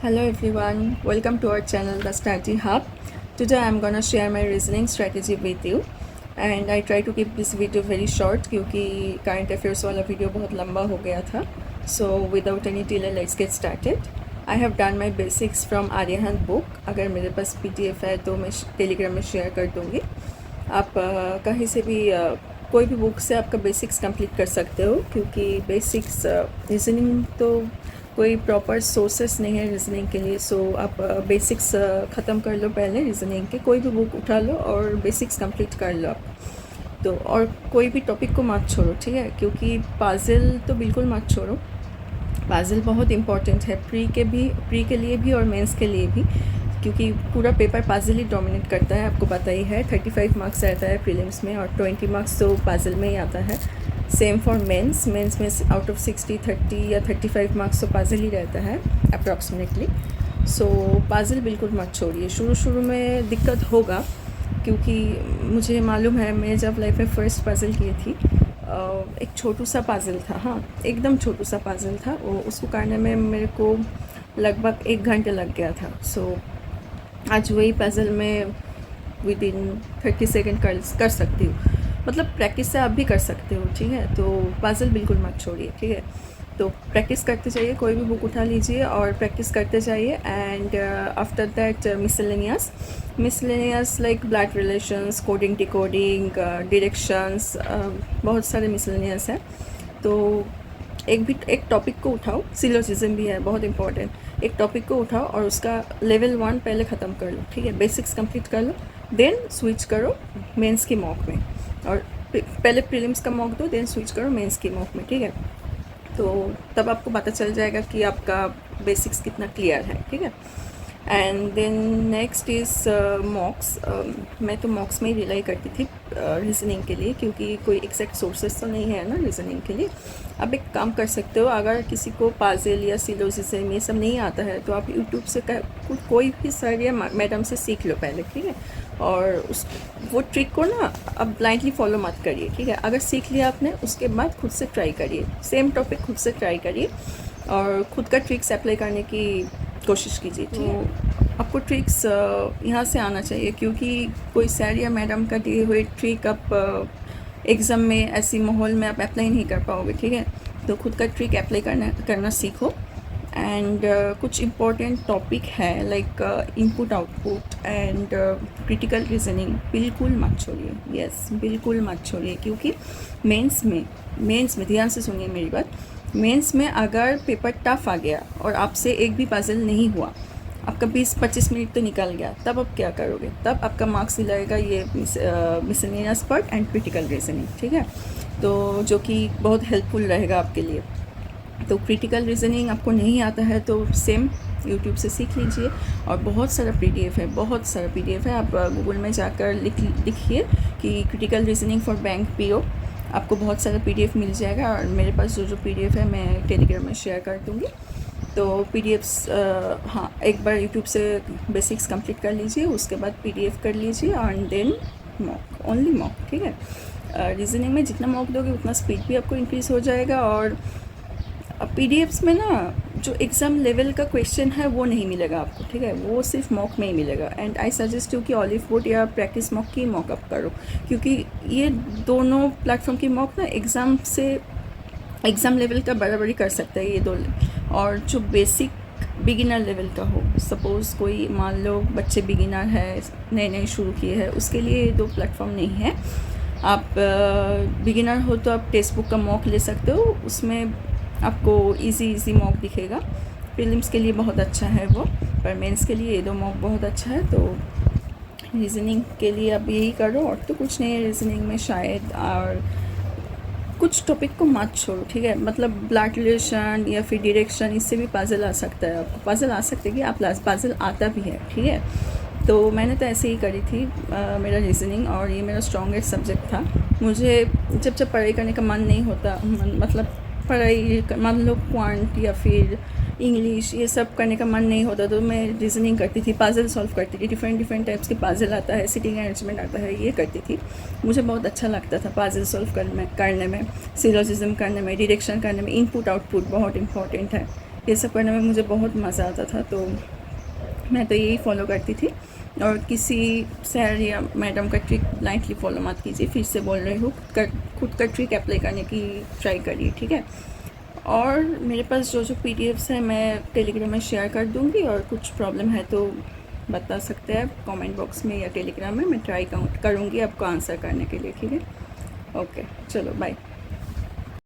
Hello everyone, welcome to our channel The Strategy Hub. Today I'm gonna share my reasoning strategy with you and I try to keep this video very short क्योंकि current affairs वाला video बहुत लंबा हो गया था. So without any delay let's get started. I have done my basics from Aryahant book. अगर मेरे पास PDF है तो मैं टेलीग्राम में शेयर कर दूँगी. आप कहीं से भी कोई भी बुक से आपका बेसिक्स कंप्लीट कर सकते हो क्योंकि बेसिक्स रीजनिंग तो कोई प्रॉपर सोर्सेस नहीं है रीजनिंग के लिए. सो आप बेसिक्स ख़त्म कर लो पहले रीजनिंग के. कोई भी बुक उठा लो और बेसिक्स कंप्लीट कर लो आप. तो और कोई भी टॉपिक को मत छोड़ो, ठीक है, क्योंकि पाजल तो बिल्कुल मत छोड़ो. पाजल बहुत इंपॉर्टेंट है प्री के लिए भी और मेंस के लिए भी, क्योंकि पूरा पेपर पाजल ही डोमिनेट करता है. आपको पता ही है 35 मार्क्स रहता है प्रीलिम्स में और 20 मार्क्स तो पाजल में ही आता है. सेम फॉर मेंस में आउट ऑफ 60 30 या 35 मार्क्स तो पाजल ही रहता है अप्रॉक्सीमेटली. सो पाजल बिल्कुल मत छोड़िए. शुरू में दिक्कत होगा क्योंकि मुझे मालूम है, मैं जब लाइफ में फ़र्स्ट पाजल की थी एक छोटू सा पाजल था. हाँ, एकदम छोटू सा पाजल था. वो उसको करने में मेरे को लगभग 1 घंटे लग गया था. सो आज वही पज़ल में विद इन 30 सेकेंड कर सकती हूँ. मतलब प्रैक्टिस से आप भी कर सकते हो, ठीक है. तो पज़ल बिल्कुल मत छोड़िए, ठीक है. तो प्रैक्टिस करते जाइए, कोई भी बुक उठा लीजिए और प्रैक्टिस करते जाइए. And after that miscellaneous like blood relations, coding decoding, directions, बहुत सारे मिसलेनियस हैं. तो एक टॉपिक को उठाओ. सिलोजिज्म भी है बहुत इंपॉर्टेंट. एक टॉपिक को उठाओ और उसका लेवल 1 पहले ख़त्म कर लो, ठीक है. बेसिक्स कंप्लीट कर लो, देन स्विच करो मेंस की मॉक में. और पहले प्रीलिम्स का मॉक दो, देन स्विच करो मेंस की मॉक में, ठीक है. तो तब आपको पता चल जाएगा कि आपका बेसिक्स कितना क्लियर है, ठीक है. And then next is mocks. मैं तो मॉक्स में ही रिलाई करती थी रीजनिंग के लिए, क्योंकि कोई एग्जैक्ट सोर्सेस तो नहीं है ना रीजनिंग के लिए. आप एक काम कर सकते हो, अगर किसी को पाजेल या सिलोजिज्म ये सब नहीं आता है तो आप यूट्यूब से कोई भी सर या मैडम से सीख लो पहले, ठीक है. और वो ट्रिक को ना अब ब्लाइंडली फॉलो मत करिए, ठीक है. अगर सीख लिया आपने, उसके बाद खुद से ट्राई करिए. सेम टॉपिक खुद से ट्राई करिए और खुद का ट्रिक्स अप्लाई करने की कोशिश कीजिए. तो आपको ट्रिक्स यहाँ से आना चाहिए, क्योंकि कोई सर या मैडम का दिए हुए ट्रिक आप एग्ज़ाम में ऐसी माहौल में आप अप्लाई नहीं कर पाओगे, ठीक है. तो खुद का ट्रिक अप्लाई करना सीखो. एंड कुछ इम्पोर्टेंट टॉपिक है like input output and critical reasoning बिल्कुल मत छोड़िए. यस, बिल्कुल मत छोड़िए, क्योंकि मेंस में ध्यान से सुनिए मेरी बात. मेंस में अगर पेपर टफ आ गया और आपसे एक भी पजल नहीं हुआ, आपका 20-25 मिनट तो निकल गया, तब आप क्या करोगे? तब आपका मार्क्स दिलाएगा ये miscellaneous part and critical reasoning, ठीक है. तो जो कि बहुत हेल्पफुल रहेगा आपके लिए. तो क्रिटिकल रीजनिंग आपको नहीं आता है तो सेम यूट्यूब से सीख लीजिए. और बहुत सारा PDF है. आप गूगल में जाकर लिखिए कि critical reasoning for bank PO, आपको बहुत सारा PDF मिल जाएगा. और मेरे पास जो PDF है मैं टेलीग्राम में शेयर कर दूँगी. तो PDFs हाँ, एक बार यूट्यूब से बेसिक्स कंप्लीट कर लीजिए, उसके बाद PDF कर लीजिए and then mock, only mock, ठीक है. रीजनिंग में जितना मॉक दोगे उतना स्पीड भी आपको इंक्रीज़ हो जाएगा. और PDFs में ना जो एग्ज़ाम लेवल का क्वेश्चन है वो नहीं मिलेगा आपको, ठीक है. वो सिर्फ मॉक में ही मिलेगा. एंड आई सजेस्ट यू कि ऑलिव बोट या प्रैक्टिस मॉक की मॉकअप करो, क्योंकि ये दोनों प्लेटफॉर्म की मॉक ना एग्ज़ाम लेवल का बराबरी कर सकता है ये दो. और जो बेसिक बिगिनर लेवल का हो, सपोज़ कोई मान लो बच्चे बिगिनर है, नए शुरू किए हैं, उसके लिए ये दो प्लेटफॉर्म नहीं है. आप बिगिनर हो तो आप टेक्स्ट बुक का मॉक ले सकते हो, उसमें आपको इजी मॉक दिखेगा. प्रीलिम्स के लिए बहुत अच्छा है वो, पर मेंस के लिए ये दो मॉक बहुत अच्छा है. तो रीजनिंग के लिए आप यही करो, और तो कुछ नहीं है रीजनिंग में शायद. और कुछ टॉपिक को मत छोड़ो, ठीक है. मतलब ब्लड रिलेशन या फिर डायरेक्शन, इससे भी पजल आ सकता है. आपको पजल आ सकता है कि आप पजल आता भी है, ठीक है. तो मैंने तो ऐसे ही करी थी मेरा रीजनिंग, और ये मेरा स्ट्रॉन्गेस्ट सब्जेक्ट था. मुझे जब पढ़ाई करने का मन नहीं होता, मतलब पढ़ाई मान लो क्वांट या फिर इंग्लिश ये सब करने का मन नहीं होता, तो मैं रीजनिंग करती थी, पजल सॉल्व करती थी. डिफरेंट टाइप्स के पजल आता है, सिटिंग अरेंजमेंट आता है, ये करती थी. मुझे बहुत अच्छा लगता था पजल सॉल्व करने में, सिलोजिज्म करने में, डायरेक्शन करने में. इनपुट आउटपुट बहुत इंपॉर्टेंट है, ये सब करने में मुझे बहुत मज़ा आता था, तो मैं तो यही फॉलो करती थी। और किसी सर या मैडम का ट्रिक ब्लाइंडली फॉलो मत कीजिए, फिर से बोल रही हूँ, खुद का ट्रिक अप्लाई करने की ट्राई करिए, ठीक है। और मेरे पास जो पीडीएफ्स हैं मैं टेलीग्राम में शेयर कर दूँगी, और कुछ प्रॉब्लम है तो बता सकते हैं कमेंट बॉक्स में या टेलीग्राम में, मैं ट्राई करूँगी आपको आंसर करने के लिए, ठीक है। ओके, चलो बाय।